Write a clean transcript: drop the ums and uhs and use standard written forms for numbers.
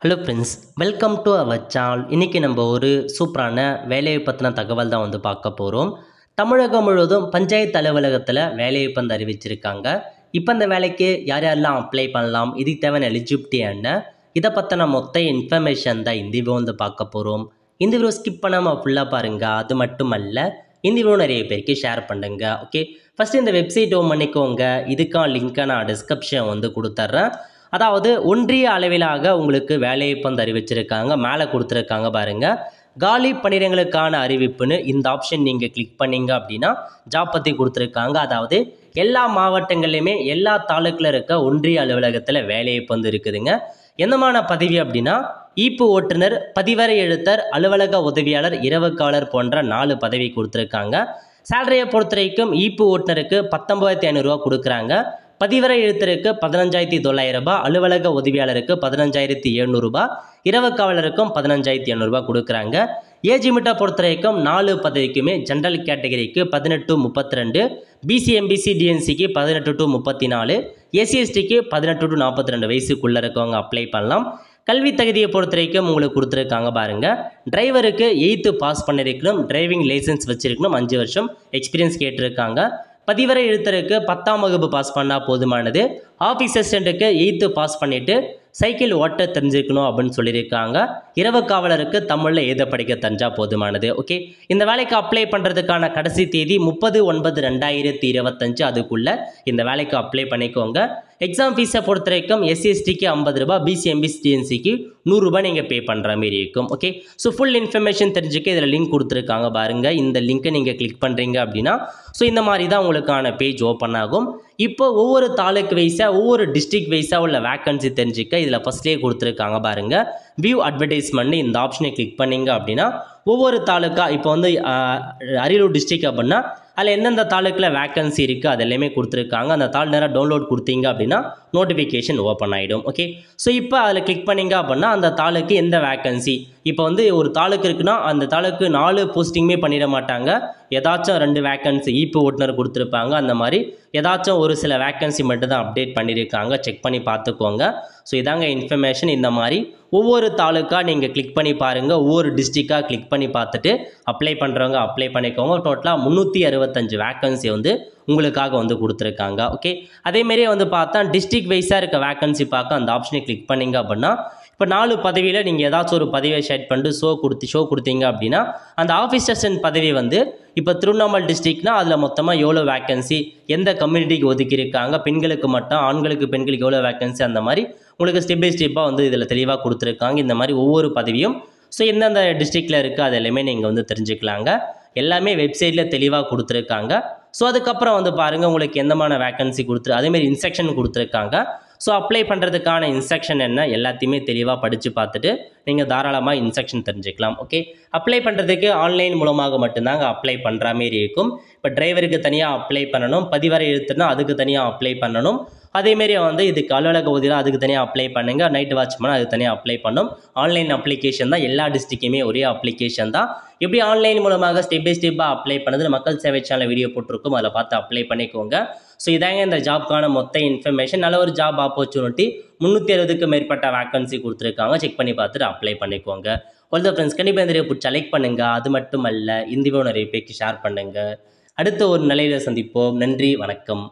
Hello friends, welcome to our channel. இன்றைக்கி நம்ம ஒரு சூப்பரான வேலையை பற்றின தகவல் தான் பார்க்க போகிறோம். தமிழகம் முழுவதும் பஞ்சாயத்து அலுவலகத்தில் வேலைவாய்ப்பு வந்து அறிவிச்சிருக்காங்க. இப்போ அந்த வேலைக்கு யார் யாரெல்லாம் அப்ளை பண்ணலாம், இதுக்கு தேவையான எலிஜிபிலிட்டி என்ன, இதை பற்றின மொத்த இன்ஃபர்மேஷன் தான் இந்த வீடியோ வந்து பார்க்க போகிறோம். இந்த வீடியோ ஸ்கிப் பண்ணாமல் ஃபுல்லாக பாருங்கள். அது மட்டும் அல்ல, இந்த வீடியோ நிறைய பேருக்கு ஷேர் பண்ணுங்க. ஓகே, ஃபஸ்ட்டு இந்த வெப்சைட் ஓப்பன் பண்ணிக்கோங்க. இதுக்கான லிங்க்கை நான் டிஸ்கிரிப்ஷன் வந்து கொடுத்துட்றேன். அதாவது ஒன்றிய அளவிலாக உங்களுக்கு வேலைவாய்ப்பு வந்து அறிவிச்சிருக்காங்க. மேலே கொடுத்துருக்காங்க பாருங்கள், காலி பணியிடங்களுக்கான அறிவிப்புன்னு இந்த ஆப்ஷன் நீங்கள் கிளிக் பண்ணீங்க அப்படின்னா ஜாப் பற்றி கொடுத்துருக்காங்க. அதாவது எல்லா மாவட்டங்கள்லையுமே எல்லா தாலுக்கில் இருக்க ஒன்றிய அலுவலகத்தில் வேலைவாய்ப்பு வந்து இருக்குதுங்க. என்னமான பதவி அப்படின்னா ஈப்பு ஓட்டுநர், பதிவரை எழுத்தர், அலுவலக உதவியாளர், இரவு காவலர் போன்ற 4 பதவி கொடுத்துருக்காங்க. சேலரியை பொறுத்த வரைக்கும் ஈப்பு ஓட்டுநருக்கு 19,500 கொடுக்குறாங்க, பதிவரை எழுத்தருக்கு 15,900, அலுவலக உதவியாளருக்கு 15,700, இரவு காவலருக்கும் 15,800 கொடுக்குறாங்க. ஏஜ் லிமிட்டை பொறுத்த வரைக்கும் 4 பதவிக்குமே ஜென்ரல் கேட்டகரிக்கு 18 to 32, பிசி எம்பிசி டிஎன்சிக்கு 18 to 34, எஸ்சிஎஸ்டிக்கு 18 to 42 வயசுக்குள்ளே இருக்கவங்க அப்ளை பண்ணலாம். கல்வி தகுதியை பொறுத்த வரைக்கும் உங்களுக்கு கொடுத்துருக்காங்க பாருங்கள். டிரைவருக்கு 8th பாஸ் பண்ணியிருக்கணும், டிரைவிங் லைசன்ஸ் வச்சுருக்கணும், 5 வருஷம் எக்ஸ்பீரியன்ஸ் கேட்டிருக்காங்க. பதிவரை எழுத்தருக்கு 10ஆம் வகுப்பு பாஸ் பண்ணால் போதுமானது. ஆஃபீஸ் அசிஸ்டண்ட்டுக்கு 8th பாஸ் பண்ணிவிட்டு சைக்கிள் ஓட்ட தெரிஞ்சிருக்கணும் அப்படின்னு சொல்லியிருக்காங்க. இரவு காவலருக்கு தமிழில் எழுத படிக்க தெரிஞ்சால் போதுமானது. ஓகே, இந்த வேலைக்கு அப்ளை பண்ணுறதுக்கான கடைசி தேதி 30/9/2025. அதுக்குள்ளே இந்த வேலைக்கு அப்ளை பண்ணிக்கோங்க. எக்ஸாம் ஃபீஸை பொறுத்த வரைக்கும் எஸ்சிஎஸ்டிக்கு 50 ரூபாய், பிசி எம்பிசி டிஎன்சிக்கு 100 ரூபாய் நீங்கள் பே பண்ணுற மாரி இருக்கும். ஓகே, ஸோ ஃபுல் இன்ஃபர்மேஷன் தெரிஞ்சுக்க இதில் லிங்க் கொடுத்துருக்காங்க பாருங்கள். இந்த லிங்க்கை நீங்கள் கிளிக் பண்ணுறீங்க அப்படின்னா ஸோ இந்த மாதிரி தான் உங்களுக்கான பேஜ் ஓப்பன் ஆகும். இப்போ ஒவ்வொரு தாலுக்கு வைஸாக ஒவ்வொரு டிஸ்ட்ரிக்ட் வைஸாக உள்ள வேக்கன்சி தெரிஞ்சுக்க இதில் ஃபஸ்ட்லேயே கொடுத்துருக்காங்க பாருங்கள். வியூ அட்வர்டைஸ்மெண்ட் இந்த ஆப்ஷனை கிளிக் பண்ணிங்க அப்படின்னா ஒவ்வொரு தாலுக்கா இப்போ வந்து அரியலூர் டிஸ்ட்ரிக்ட் அப்படின்னா அதில் எந்தெந்த தாலுக்கில் வேக்கன்சி இருக்குது அது எல்லாமே கொடுத்துருக்காங்க. அந்த தாள் நேராக டவுன்லோட் கொடுத்தீங்க அப்படின்னா நோட்டிஃபிகேஷன் ஓப்பன் ஆகிடும். ஓகே, ஸோ இப்போ அதில் கிளிக் பண்ணிங்க அப்படின்னா அந்த தாலுக்கு எந்த வேக்கன்சி, இப்போ வந்து ஒரு தாலுக்கு இருக்குன்னா அந்த தாலுக்கு 4 போஸ்டிங்குமே பண்ணிட மாட்டாங்க. ஏதாச்சும் 2 வேக்கன்சி ஈப்பு ஓட்டுநர் கொடுத்துருப்பாங்க. அந்த மாதிரி ஏதாச்சும் ஒரு சில வேக்கன்சி மட்டும் தான் அப்டேட் பண்ணியிருக்காங்க. செக் பண்ணி பார்த்துக்கோங்க. ஸோ இதாங்க இன்ஃபர்மேஷன். இந்த மாதிரி ஒவ்வொரு தாலுக்கா நீங்கள் கிளிக் பண்ணி பாருங்கள். ஒவ்வொரு டிஸ்ட்ரிக்டாக கிளிக் பண்ணி பார்த்துட்டு அப்ளை பண்ணுறவங்க அப்ளை பண்ணிக்கோங்க. டோட்டலாக 365 வேக்கன்சி வந்து உங்களுக்காக வந்து கொடுத்துருக்காங்க. ஓகே, அதேமாரியே வந்து பார்த்தா டிஸ்ட்ரிக்ட் வைஸாக இருக்க வேக்கன்சி பார்க்க அந்த ஆப்ஷனை கிளிக் பண்ணிங்க அப்படின்னா இப்போ 4 பதவியில் நீங்கள் ஏதாச்சும் ஒரு பதவியை செட் பண்ணிட்டு ஷோ கொடுத்தீங்க அப்படின்னா அந்த ஆஃபீஸ் அசிஸ்டன்ட் பதவி வந்து இப்போ திருவண்ணாமலை டிஸ்ட்ரிக்ட்னால் அதில் மொத்தமாக எவ்வளோ வேக்கன்சி, எந்த கம்யூனிட்டிக்கு ஒதுக்கியிருக்காங்க, பெண்களுக்கு மட்டும், ஆண்களுக்கு பெண்களுக்கு எவ்வளோ வேக்கன்சி, அந்த மாதிரி உங்களுக்கு ஸ்டெப் பை ஸ்டெப்பாக வந்து இதில் தெளிவாக கொடுத்துருக்காங்க. இந்த மாதிரி ஒவ்வொரு பதவியும் ஸோ எந்தெந்த டிஸ்ட்ரிக்டில் இருக்குது அது எல்லாமே நீங்கள் வந்து தெரிஞ்சுக்கலாங்க. எல்லாமே வெப்சைட்டில் தெளிவாக கொடுத்துருக்காங்க. ஸோ அதுக்கப்புறம் வந்து பாருங்கள் உங்களுக்கு எந்தமான வேக்கன்சி அதேமாதிரி இன்ஸ்ட்ரக்ஷன் கொடுத்துருக்காங்க. ஸோ அப்ளை பண்ணுறதுக்கான இன்ஸ்ட்ரக்ஷன் என்ன எல்லாத்தையுமே தெளிவாக படித்து பார்த்துட்டு நீங்கள் தாராளமாக இன்ஸ்ட்ரக்ஷன் தெரிஞ்சுக்கலாம். ஓகே, அப்ளை பண்ணுறதுக்கு ஆன்லைன் மூலமாக மட்டும்தாங்க அப்ளை பண்ணுற மாரி இருக்கும். இப்போ டிரைவருக்கு தனியாக அப்ளை பண்ணணும், பதிவரை எழுத்துனா அதுக்கு தனியாக அப்ளை பண்ணணும். அதேமாரி வந்து இதுக்கு அலுவலக உதவியில் அதுக்கு தனியாக அப்ளை பண்ணுங்கள், நைட் வாட்ச்மேன் அதுக்கு தனியாக அப்ளை பண்ணணும். ஆன்லைன் அப்ளிகேஷன் தான், எல்லா டிஸ்ட்ரிக்ட்டுமே ஒரே அப்ளிகேஷன் தான். எப்படி ஆன்லைன் மூலமாக ஸ்டெப் பை ஸ்டெப்பாக அப்ளை பண்ணது மக்கள் சேவை சேனல் வீடியோ போட்டிருக்கும், அதில் பார்த்து அப்ளை பண்ணிக்கோங்க. ஸோ இதாங்க இந்த ஜாப்க்கான மொத்த இன்ஃபர்மேஷன். நல்ல ஒரு ஜாப் ஆப்பர்ச்சுனிட்டி, 360க்கு மேற்பட்ட வேக்கன்சி கொடுத்துருக்காங்க. செக் பண்ணி பார்த்துட்டு அப்ளை பண்ணிக்கோங்க. ஆல் த ஃப்ரெண்ட்ஸ், கண்டிப்பாக இந்த வீடியோ பிடிச்சா லைக் பண்ணுங்கள். அது மட்டும் அல்ல, இந்த வீடியோ நிறைய பேருக்கு ஷேர் பண்ணுங்கள். அடுத்த ஒரு நிலையில் சந்திப்போம். நன்றி, வணக்கம்.